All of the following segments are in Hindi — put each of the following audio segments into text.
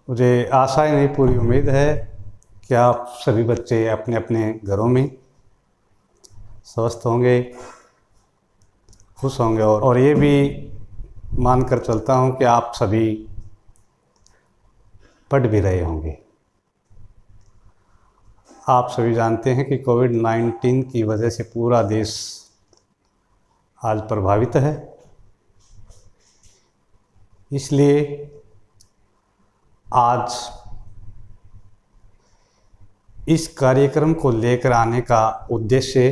मुझे आशा ही नहीं पूरी उम्मीद है कि आप सभी बच्चे अपने अपने घरों में स्वस्थ होंगे, खुश होंगे और ये भी मानकर चलता हूँ कि आप सभी पढ़ भी रहे होंगे। आप सभी जानते हैं कि कोविड-19 की वजह से पूरा देश आज प्रभावित है। इसलिए आज इस कार्यक्रम को लेकर आने का उद्देश्य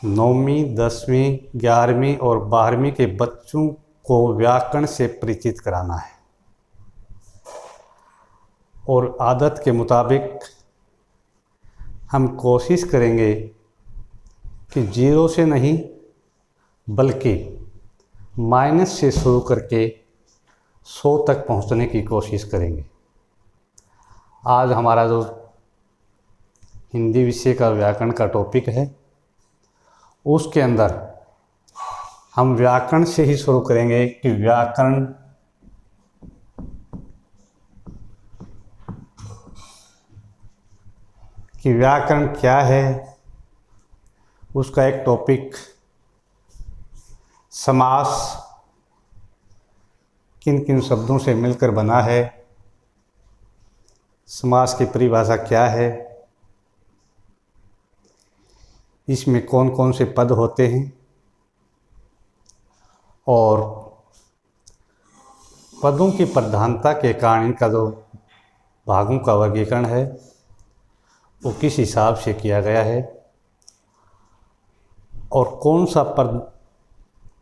9वीं, 10वीं, 11वीं और 12वीं के बच्चों को व्याकरण से परिचित कराना है और आदत के मुताबिक हम कोशिश करेंगे कि 0 से नहीं बल्कि माइनस से शुरू करके 100 तक पहुंचने की कोशिश करेंगे। आज हमारा जो हिंदी विषय का व्याकरण का टॉपिक है उसके अंदर हम व्याकरण से ही शुरू करेंगे कि व्याकरण क्या है। उसका एक टॉपिक समास किन किन शब्दों से मिलकर बना है, समास की परिभाषा क्या है, इसमें कौन कौन से पद होते हैं और पदों की प्रधानता के कारण इनका जो भागों का वर्गीकरण है वो किस हिसाब से किया गया है और कौन सा पद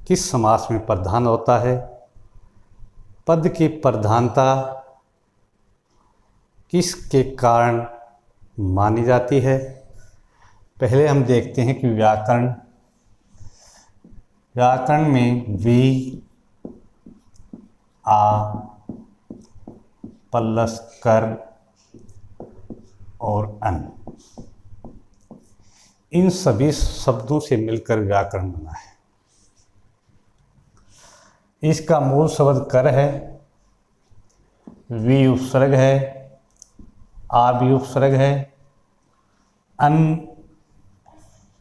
किस समास में प्रधान होता है, पद की प्रधानता किसके कारण मानी जाती है। पहले हम देखते हैं कि व्याकरण में वी, आ, प्लस कर और अन, इन सभी शब्दों से मिलकर व्याकरण बना है। इसका मूल शब्द कर है, वी उपसर्ग है, आ भी उपसर्ग है, अन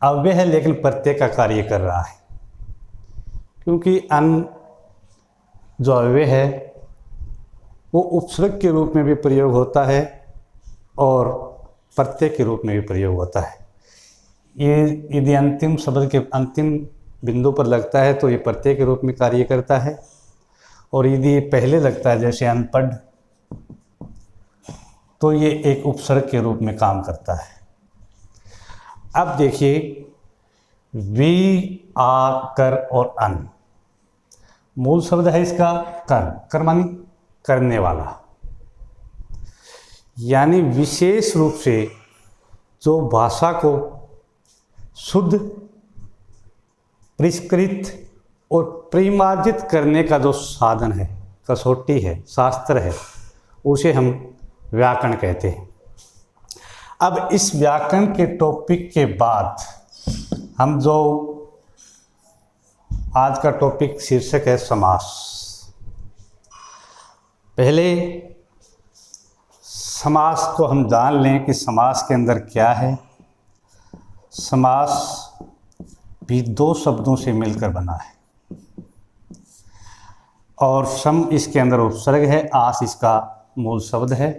अव्यय है लेकिन प्रत्यय का कार्य कर रहा है, क्योंकि अन जो अव्यय है वो उपसर्ग के रूप में भी प्रयोग होता है और प्रत्यय के रूप में भी प्रयोग होता है। ये यदि अंतिम शब्द के अंतिम बिंदु पर लगता है तो ये प्रत्यय के रूप में कार्य करता है और यदि पहले लगता है जैसे अनपढ़ तो ये एक उपसर्ग के रूप में काम करता है। अब देखिए वी, आ, कर और अन, मूल शब्द है इसका कर मानी करने वाला, यानी विशेष रूप से जो भाषा को शुद्ध, परिष्कृत और परिमार्जित करने का जो साधन है, कसौटी है, शास्त्र है, उसे हम व्याकरण कहते हैं। अब इस व्याकरण के टॉपिक के बाद हम जो आज का टॉपिक शीर्षक है समास। पहले समास को हम जान लें कि समास के अंदर क्या है। समास भी 2 शब्दों से मिलकर बना है और सम इसके अंदर उपसर्ग है, आस इसका मूल शब्द है।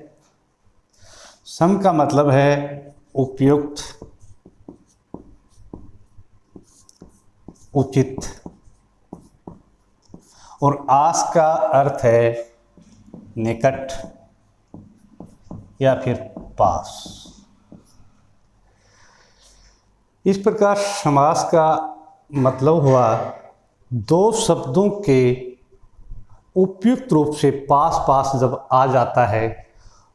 सम का मतलब है उपयुक्त, उचित और आस का अर्थ है निकट या फिर पास। इस प्रकार समास का मतलब हुआ 2 शब्दों के उपयुक्त रूप से पास पास जब आ जाता है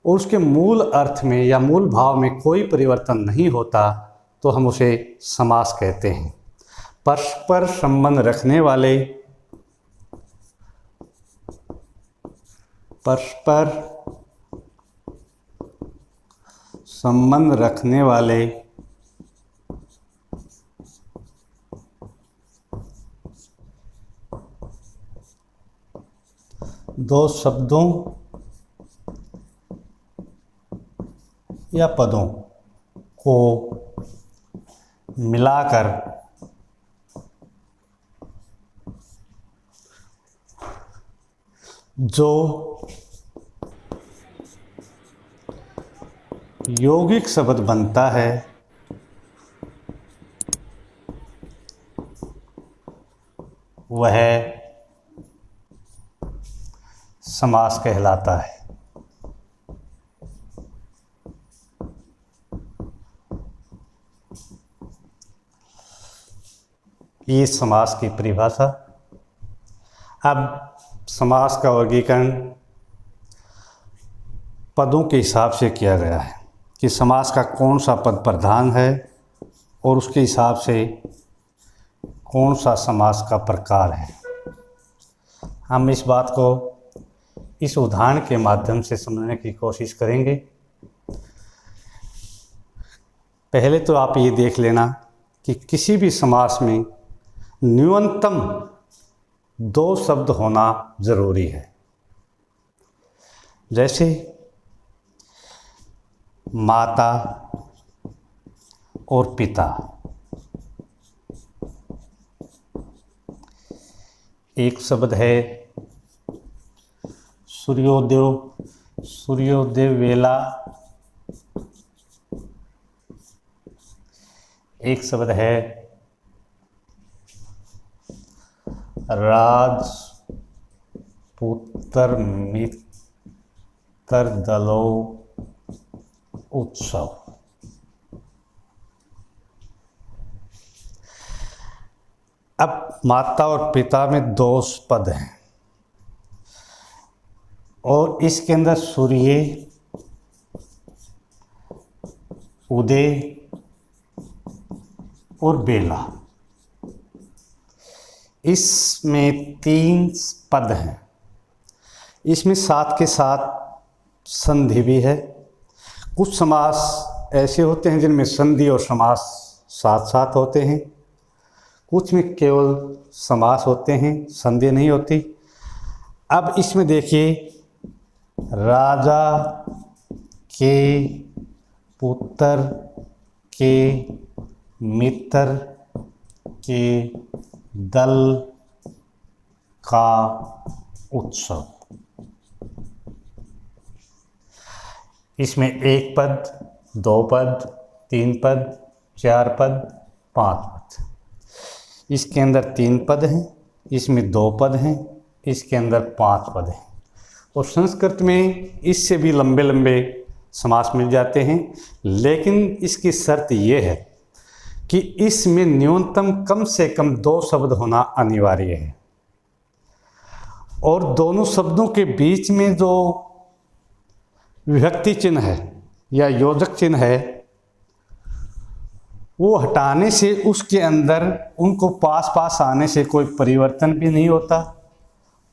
और उसके मूल अर्थ में या मूल भाव में कोई परिवर्तन नहीं होता तो हम उसे समास कहते हैं। परस्पर संबंध रखने वाले, परस्पर संबंध रखने वाले दो शब्दों या पदों को मिलाकर जो यौगिक शब्द बनता है वह समास कहलाता है। ये समास की परिभाषा। अब समास का वर्गीकरण पदों के हिसाब से किया गया है कि समास का कौन सा पद प्रधान है और उसके हिसाब से कौन सा समास का प्रकार है। हम इस बात को इस उदाहरण के माध्यम से समझने की कोशिश करेंगे। पहले तो आप ये देख लेना कि किसी भी समास में न्यूनतम दो शब्द होना जरूरी है। जैसे माता और पिता, एक शब्द है सूर्योदय वेला, एक शब्द है राजपुत्र मित्र दलो उत्सव। अब माता और पिता में दो पद हैं और इसके अंदर सूर्य, उदय और बेला, इसमें तीन पद हैं। इसमें साथ के साथ संधि भी है। कुछ समास ऐसे होते हैं जिनमें संधि और समास साथ साथ होते हैं, कुछ में केवल समास होते हैं, संधि नहीं होती। अब इसमें देखिए, राजा के पुत्र के मित्र के दल का उत्सव। इसमें एक पद, दो पद, तीन पद, चार पद, पांच पद। इसके अंदर तीन पद हैं, इसमें दो पद हैं, इसके अंदर पांच पद हैं। और संस्कृत में इससे भी लंबे लंबे समास मिल जाते हैं, लेकिन इसकी शर्त ये है कि इसमें न्यूनतम कम से कम दो शब्द होना अनिवार्य है और दोनों शब्दों के बीच में जो विभक्ति चिन्ह है या योजक चिन्ह है वो हटाने से उसके अंदर उनको पास पास आने से कोई परिवर्तन भी नहीं होता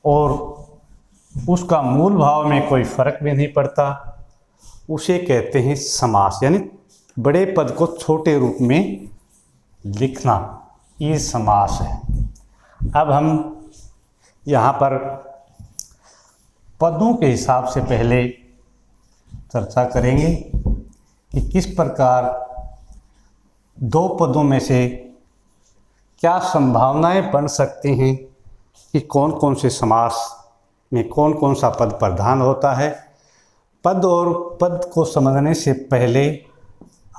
और उसका मूल भाव में कोई फर्क भी नहीं पड़ता। उसे कहते हैं समास, यानी बड़े पद को छोटे रूप में लिखना, ये समास है। अब हम यहाँ पर पदों के हिसाब से पहले चर्चा करेंगे कि किस प्रकार दो पदों में से क्या संभावनाएं बन सकती हैं कि कौन कौन से समास में कौन कौन सा पद प्रधान होता है। पद और पद को समझने से पहले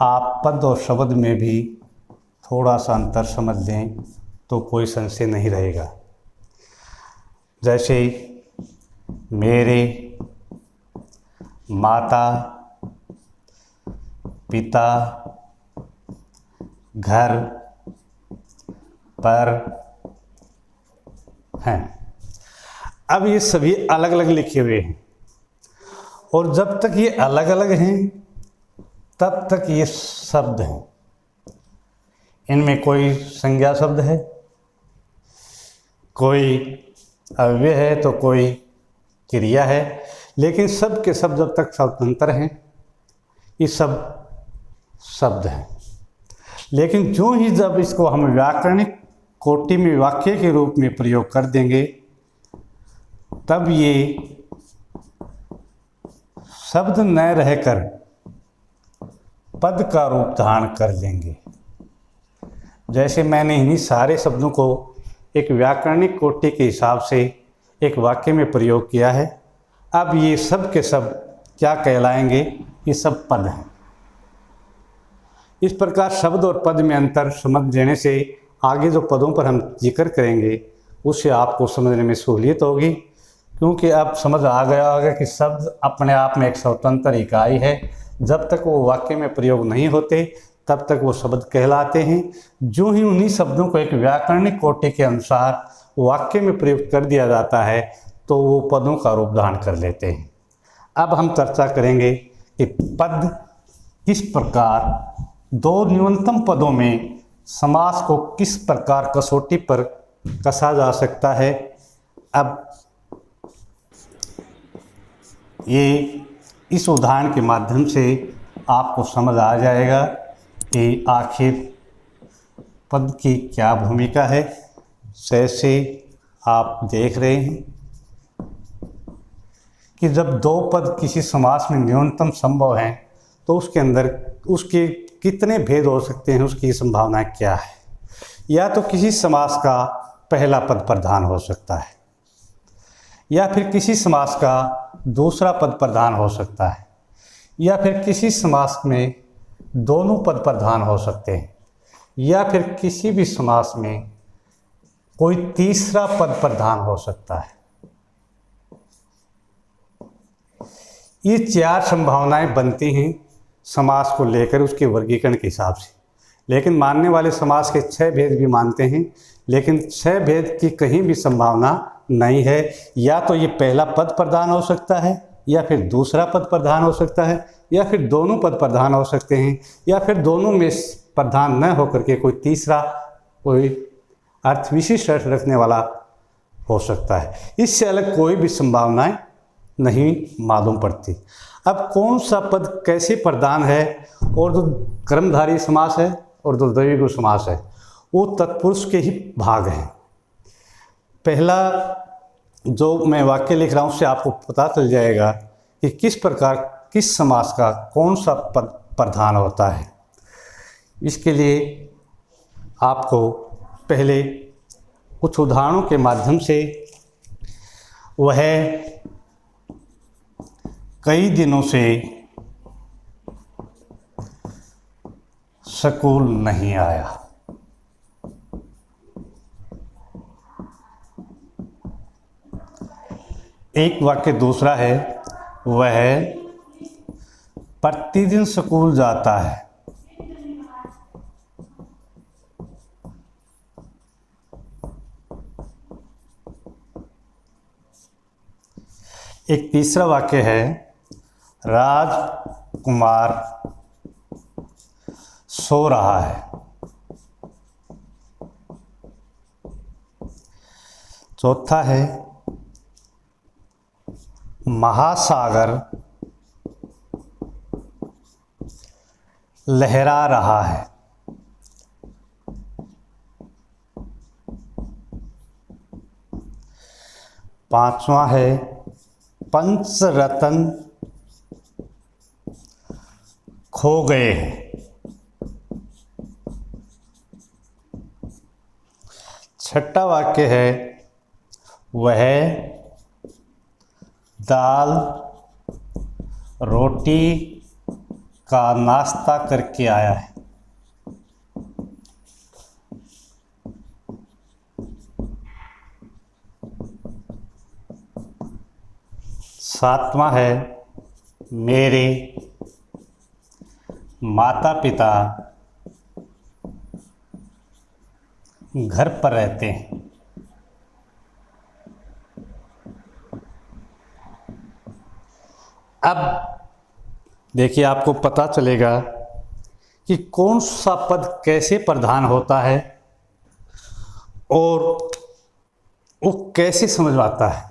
आप पद और शब्द में भी थोड़ा सा अंतर समझ लें तो कोई संशय नहीं रहेगा। जैसे मेरे, माता, पिता, घर पर हैं। अब ये सभी अलग अलग लिखे हुए हैं और जब तक ये अलग अलग हैं तब तक ये शब्द हैं। इनमें कोई संज्ञा शब्द है, कोई अव्यय है तो कोई क्रिया है, लेकिन सब के सब जब तक स्वतंत्र हैं ये सब शब्द हैं। लेकिन जो ही जब इसको हम व्याकरणिक कोटि में वाक्य के रूप में प्रयोग कर देंगे तब ये शब्द न रहकर पद का रूप धारण कर लेंगे। जैसे मैंने इन्हीं सारे शब्दों को एक व्याकरणिक कोटि के हिसाब से एक वाक्य में प्रयोग किया है। अब ये सब के सब क्या कहलाएंगे? ये सब पद हैं। इस प्रकार शब्द और पद में अंतर समझ लेने से आगे जो पदों पर हम जिक्र करेंगे उससे आपको समझने में सहूलियत होगी, क्योंकि अब समझ आ गया होगा कि शब्द अपने आप में एक स्वतंत्र इकाई है। जब तक वो वाक्य में प्रयोग नहीं होते तब तक वो शब्द कहलाते हैं। जो ही उन्हीं शब्दों को एक व्याकरणिक कोटि के अनुसार वाक्य में प्रयुक्त कर दिया जाता है तो वो पदों का रूप धारण कर लेते हैं। अब हम चर्चा करेंगे कि पद किस प्रकार दो न्यूनतम पदों में समास को किस प्रकार कसौटी पर कसा जा सकता है। अब ये इस उदाहरण के माध्यम से आपको समझ आ जाएगा कि आखिर पद की क्या भूमिका है। जैसे आप देख रहे हैं कि जब दो पद किसी समास में न्यूनतम संभव हैं तो उसके अंदर उसके कितने भेद हो सकते हैं, उसकी संभावना क्या है। या तो किसी समास का पहला पद प्रधान हो सकता है, या फिर किसी समास का दूसरा पद प्रधान हो सकता है, या फिर किसी समास में दोनों पद प्रधान हो सकते हैं, या फिर किसी भी समास में कोई तीसरा पद प्रधान हो सकता है। ये चार संभावनाएं बनती हैं समास को लेकर उसके वर्गीकरण के हिसाब से। लेकिन मानने वाले समास के 6 भेद भी मानते हैं, लेकिन 6 भेद की कहीं भी संभावना नहीं है। या तो ये पहला पद प्रधान हो सकता है, या फिर दूसरा पद प्रधान हो सकता है, या फिर दोनों पद प्रधान हो सकते हैं, या फिर दोनों में प्रधान न होकर के कोई तीसरा कोई अर्थ विशिष्ट अर्थ रखने वाला हो सकता है। इससे अलग कोई भी संभावनाएं नहीं मालूम पड़ती। अब कौन सा पद कैसे प्रधान है, और जो कर्मधारय समास है और जो द्विगु समास है वो तत्पुरुष के ही भाग हैं। पहला जो मैं वाक्य लिख रहा हूँ उससे आपको पता चल जाएगा कि किस प्रकार किस समास का कौन सा पद प्रधान होता है। इसके लिए आपको पहले कुछ उदाहरणों के माध्यम से वह कई दिनों से स्कूल नहीं आया। एक वाक्य दूसरा है, वह प्रतिदिन स्कूल जाता है। एक तीसरा वाक्य है, राजकुमार सो रहा है। चौथा है, महासागर लहरा रहा है। पांचवा है, पंचरत्न खो गए हैं। छठा वाक्य है, वह दाल रोटी का नाश्ता करके आया है। सातवां है, मेरे माता पिता घर पर रहते हैं। अब देखिए, आपको पता चलेगा कि कौन सा पद कैसे प्रधान होता है और वो कैसे समझ में आता है।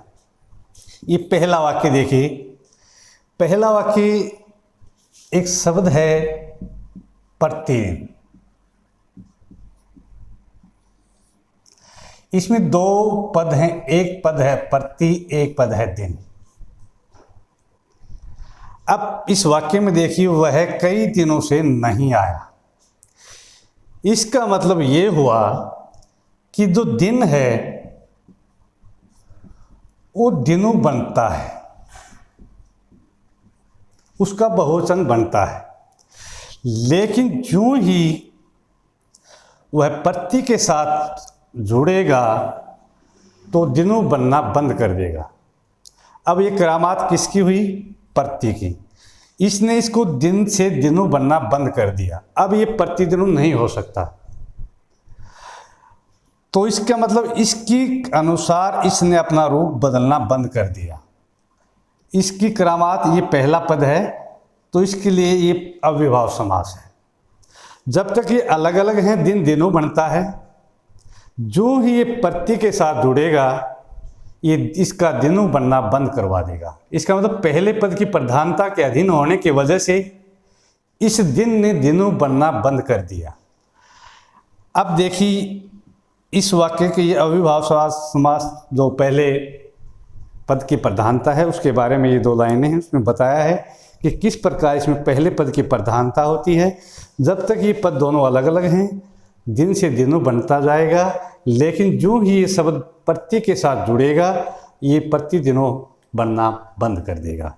ये पहला वाक्य देखिए, पहला वाक्य एक शब्द है प्रतिदिन। इसमें दो पद हैं, एक पद है प्रति, एक पद है दिन। अब इस वाक्य में देखिए, वह कई दिनों से नहीं आया। इसका मतलब ये हुआ कि जो दिन है वो दिनों बनता है, उसका बहुवचन बनता है, लेकिन जो ही वह प्रति के साथ जुड़ेगा तो दिनों बनना बंद कर देगा। अब ये करामात किसकी हुई? प्रति की। इसने इसको दिन से दिनों बनना बंद कर दिया। अब ये प्रतिदिनों नहीं हो सकता, तो इसका मतलब इसकी अनुसार इसने अपना रूप बदलना बंद कर दिया। इसकी करामात ये पहला पद है, तो इसके लिए ये अव्ययभाव समास है। जब तक ये अलग अलग हैं, दिन दिनों बनता है। जो ही ये प्रति के साथ जुड़ेगा, ये इसका दिनों बनना बंद करवा देगा। इसका मतलब पहले पद की प्रधानता के अधीन होने की वजह से इस दिन ने दिनों बनना बंद कर दिया। अब देखिए इस वाक्य के ये अव्ययभाव समास जो पहले पद की प्रधानता है उसके बारे में ये दो लाइनें हैं, उसमें बताया है कि किस प्रकार इसमें पहले पद की प्रधानता होती है। जब तक ये पद दोनों अलग अलग हैं, दिन से दिनों बनता जाएगा, लेकिन जो ही ये शब्द प्रति के साथ जुड़ेगा, ये प्रति दिनों बनना बंद कर देगा।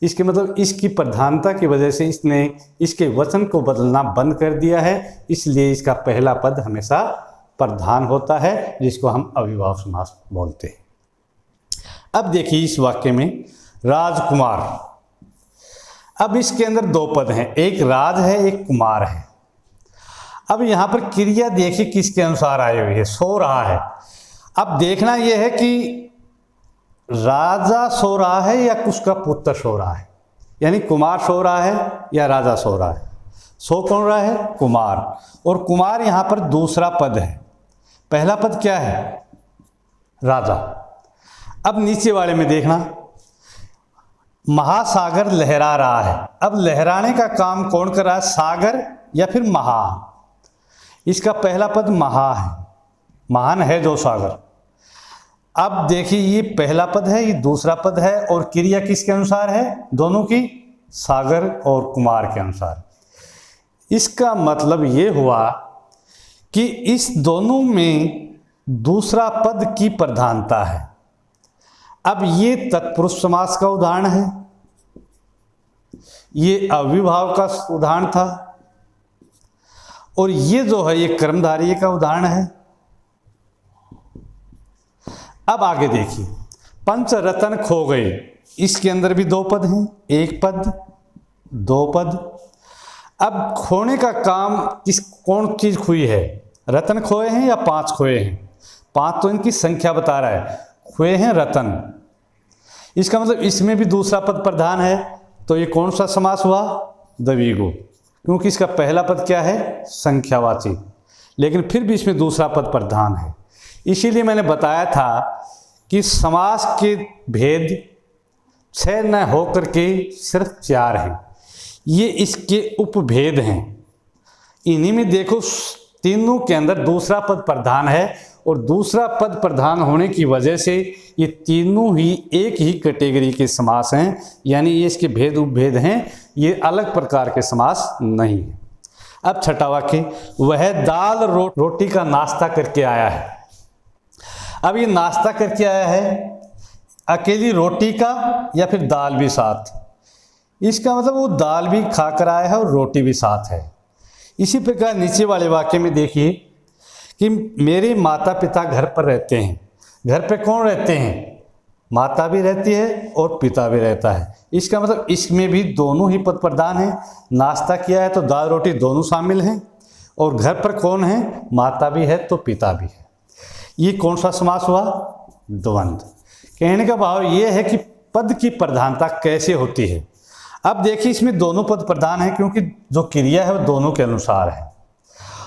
इसके मतलब इसकी प्रधानता की वजह से इसने इसके वचन को बदलना बंद कर दिया है, इसलिए इसका पहला पद हमेशा प्रधान होता है, जिसको हम अव्ययभाव समास बोलते हैं। अब देखिए इस वाक्य में राजकुमार। अब इसके अंदर दो पद हैं, एक राज है, एक कुमार है। अब यहाँ पर क्रिया देखिए किसके अनुसार आई हुई है, सो रहा है। अब देखना यह है कि राजा सो रहा है या उसका पुत्र सो रहा है, यानी कुमार सो रहा है या राजा सो रहा है। सो कौन रहा है? कुमार। और कुमार यहाँ पर दूसरा पद है, पहला पद क्या है? राजा। अब नीचे वाले में देखना, महासागर लहरा रहा है। अब लहराने का काम कौन कर रहा है? सागर या फिर महा। इसका पहला पद महा है, महान है जो सागर। अब देखिए ये पहला पद है, ये दूसरा पद है, और क्रिया किसके अनुसार है? दोनों की, सागर और कुमार के अनुसार। इसका मतलब ये हुआ कि इस दोनों में दूसरा पद की प्रधानता है। अब ये तत्पुरुष समास का उदाहरण है, ये अव्ययभाव का उदाहरण था, और ये जो है ये कर्मधारय का उदाहरण है। अब आगे देखिए, पंच रतन खो गए। इसके अंदर भी दो पद हैं, एक पद दो पद। अब खोने का काम कौन चीज खोई है? रतन खोए हैं या पांच खोए हैं? पांच तो इनकी संख्या बता रहा है, खोए हैं रतन। इसका मतलब इसमें भी दूसरा पद प्रधान है, तो ये कौन सा समास हुआ? द्विगु, क्योंकि इसका पहला पद क्या है? संख्यावाची, लेकिन फिर भी इसमें दूसरा पद प्रधान है। इसीलिए मैंने बताया था कि समास के भेद 6 न होकर के सिर्फ 4 हैं, ये इसके उपभेद हैं। इन्हीं में देखो तीनों के अंदर दूसरा पद प्रधान है, और दूसरा पद प्रधान होने की वजह से ये तीनों ही एक ही कैटेगरी के समास हैं, यानी ये इसके भेद उपभेद हैं, ये अलग प्रकार के समास नहीं है। अब छठा वाक्य, वह दाल रोटी का नाश्ता करके आया है। अब ये नाश्ता करके आया है अकेली रोटी का या फिर दाल भी साथ? इसका मतलब वो दाल भी खाकर आया है और रोटी भी साथ है। इसी प्रकार नीचे वाले वाक्य में देखिए कि मेरे माता पिता घर पर रहते हैं। घर पे कौन रहते हैं? माता भी रहती है और पिता भी रहता है। इसका मतलब इसमें भी दोनों ही पद प्रधान हैं। नाश्ता किया है तो दाल रोटी दोनों शामिल हैं, और घर पर कौन है? माता भी है तो पिता भी है। ये कौन सा समास हुआ? द्वंद्व। कहने का भाव ये है कि पद की प्रधानता कैसे होती है। अब देखिए इसमें दोनों पद प्रधान हैं, क्योंकि जो क्रिया है वो दोनों के अनुसार है।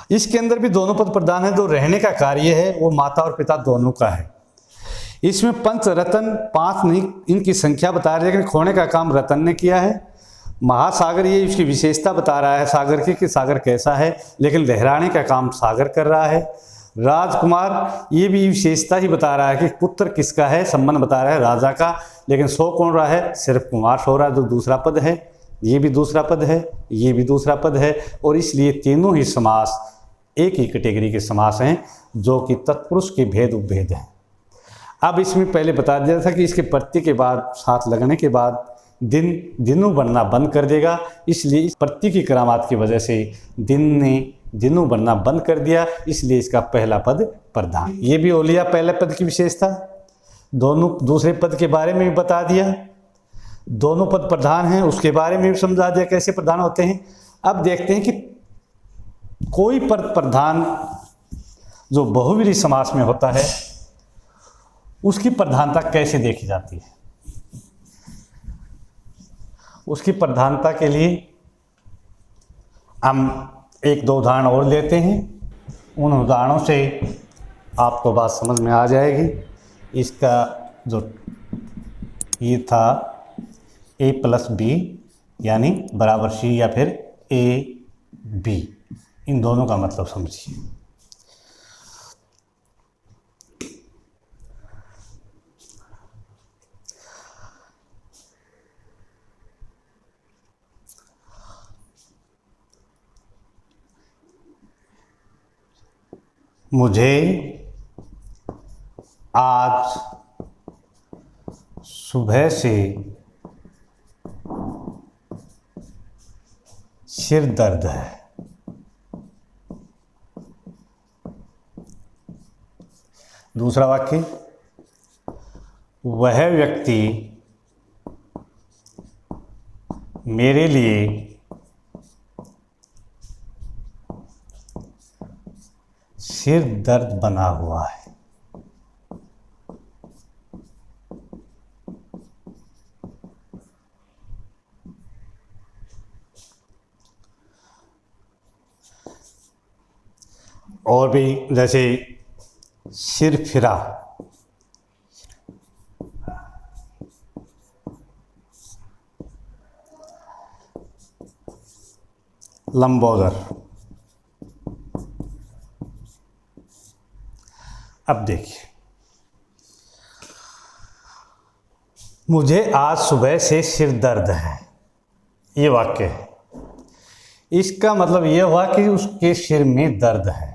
इसके अंदर भी दोनों पद प्रधान है, जो रहने का कार्य है वो माता और पिता दोनों का है। इसमें पंच रतन, 5 नहीं, इनकी संख्या बता रही है, लेकिन खोने का काम रतन ने किया है। महासागर ये इसकी विशेषता बता रहा है सागर की, कि सागर कैसा है, लेकिन लहराने का काम सागर कर रहा है। राजकुमार, ये भी विशेषता ही बता रहा है कि पुत्र किसका है, संबंध बता रहा है राजा का, लेकिन सो कौन रहा है, सिर्फ कुमार सो रहा है, जो दूसरा पद है, ये भी दूसरा पद है, ये भी दूसरा पद है, और इसलिए तीनों ही समास एक ही कैटेगरी के समास हैं जो कि तत्पुरुष के भेद उपभेद हैं। अब इसमें पहले बता दिया था कि इसके प्रत्यय के बाद साथ लगने के बाद दिनों बनना बंद कर देगा, इसलिए इस प्रत्यय की करामात की वजह से दिन ने दिनों बनना बंद कर दिया, इसलिए इसका पहला पद प्रधान। ये भी हो लिया पहले पद की विशेषता। दोनों दूसरे पद के बारे में भी बता दिया, दोनों पद प्रधान हैं उसके बारे में भी समझा दिया कैसे प्रधान होते हैं। अब देखते हैं कि कोई पद प्रधान जो बहुव्रीहि समास में होता है उसकी प्रधानता कैसे देखी जाती है। उसकी प्रधानता के लिए हम एक दो उदाहरण और लेते हैं, उन उदाहरणों से आपको बात समझ में आ जाएगी। इसका जो ये था A+B यानी बराबर C या फिर AB, इन दोनों का मतलब समझिए। मुझे आज सुबह से सिर दर्द है। दूसरा वाक्य, वह व्यक्ति मेरे लिए सिर दर्द बना हुआ है। और भी जैसे सिर फिरा, लंबोदर। अब देखिए, मुझे आज सुबह से सिर दर्द है, ये वाक्य है। इसका मतलब ये हुआ कि उसके सिर में दर्द है,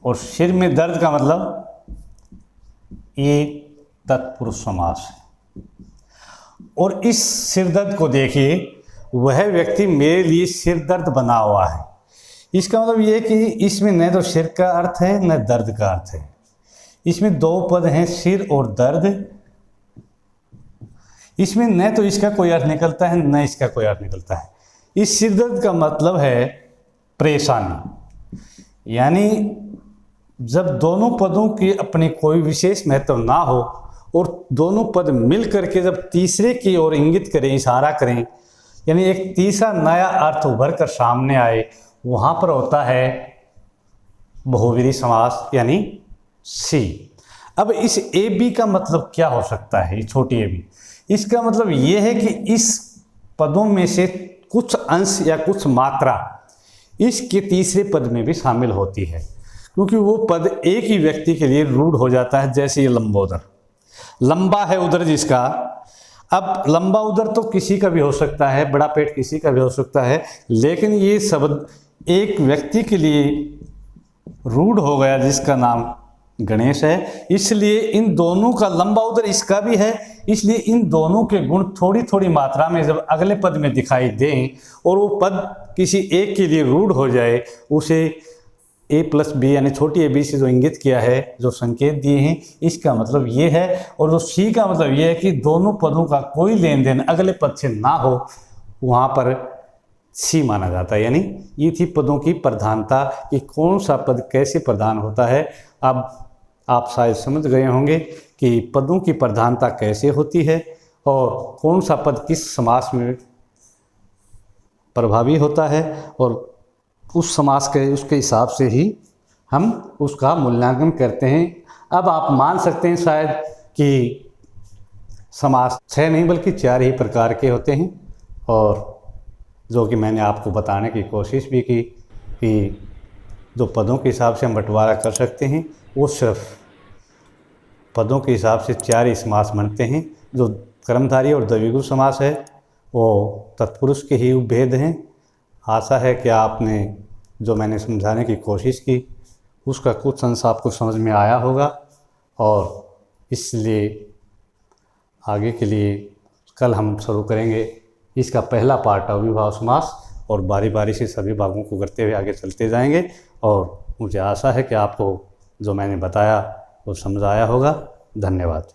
और सिर में दर्द का मतलब ये तत्पुरुष समास है। और इस सिर दर्द को देखिए, वह व्यक्ति मेरे लिए सिर दर्द बना हुआ है। इसका मतलब ये कि इसमें न तो सिर का अर्थ है न दर्द का अर्थ है। इसमें दो पद हैं, सिर और दर्द। इसमें न तो इसका कोई अर्थ निकलता है न इसका कोई अर्थ निकलता है। इस सिर दर्द का मतलब है परेशानी, यानी जब दोनों पदों की अपनी कोई विशेष महत्व ना हो और दोनों पद मिल करके जब तीसरे की ओर इंगित करें, इशारा करें, यानी एक तीसरा नया अर्थ उभर कर सामने आए, वहाँ पर होता है बहुव्रीहि समास यानी सी। अब इस ए बी का मतलब क्या हो सकता है, ये छोटी ए बी? इसका मतलब ये है कि इस पदों में से कुछ अंश या कुछ मात्रा इसके तीसरे पद में भी शामिल होती है, क्योंकि वो पद एक ही व्यक्ति के लिए रूढ़ हो जाता है। जैसे ये लंबोदर, लंबा है उदर जिसका। अब लंबा उदर तो किसी का भी हो सकता है, बड़ा पेट किसी का भी हो सकता है, लेकिन ये शब्द एक व्यक्ति के लिए रूढ़ हो गया जिसका नाम गणेश है। इसलिए इन दोनों का, लंबा उदर इसका भी है, इसलिए इन दोनों के गुण थोड़ी थोड़ी मात्रा में जब अगले पद में दिखाई दें और वो पद किसी एक के लिए रूढ़ हो जाए, उसे A+B यानी छोटी ए बी से जो इंगित किया है, जो संकेत दिए हैं, इसका मतलब ये है। और जो सी का मतलब ये है कि दोनों पदों का कोई लेन देन अगले पद से ना हो, वहाँ पर सी माना जाता है। यानी ये थी पदों की प्रधानता कि कौन सा पद कैसे प्रधान होता है। अब आप शायद समझ गए होंगे कि पदों की प्रधानता कैसे होती है और कौन सा पद किस समास में प्रभावी होता है, और उस समास के उसके हिसाब से ही हम उसका मूल्यांकन करते हैं। अब आप मान सकते हैं शायद कि समास 6 नहीं बल्कि 4 ही प्रकार के होते हैं, और जो कि मैंने आपको बताने की कोशिश भी की कि जो पदों के हिसाब से हम बंटवारा कर सकते हैं वो सिर्फ पदों के हिसाब से 4 ही समास बनते हैं। जो कर्मधारय और द्विगु समास है वो तत्पुरुष के ही उपभेद हैं। आशा है कि आपने जो मैंने समझाने की कोशिश की उसका कुछ अंश आपको समझ में आया होगा, और इसलिए आगे के लिए कल हम शुरू करेंगे इसका पहला पार्ट अविभाव समास, और बारी बारी से सभी भागों को करते हुए आगे चलते जाएंगे। और मुझे आशा है कि आपको जो मैंने बताया वो समझ आया होगा। धन्यवाद।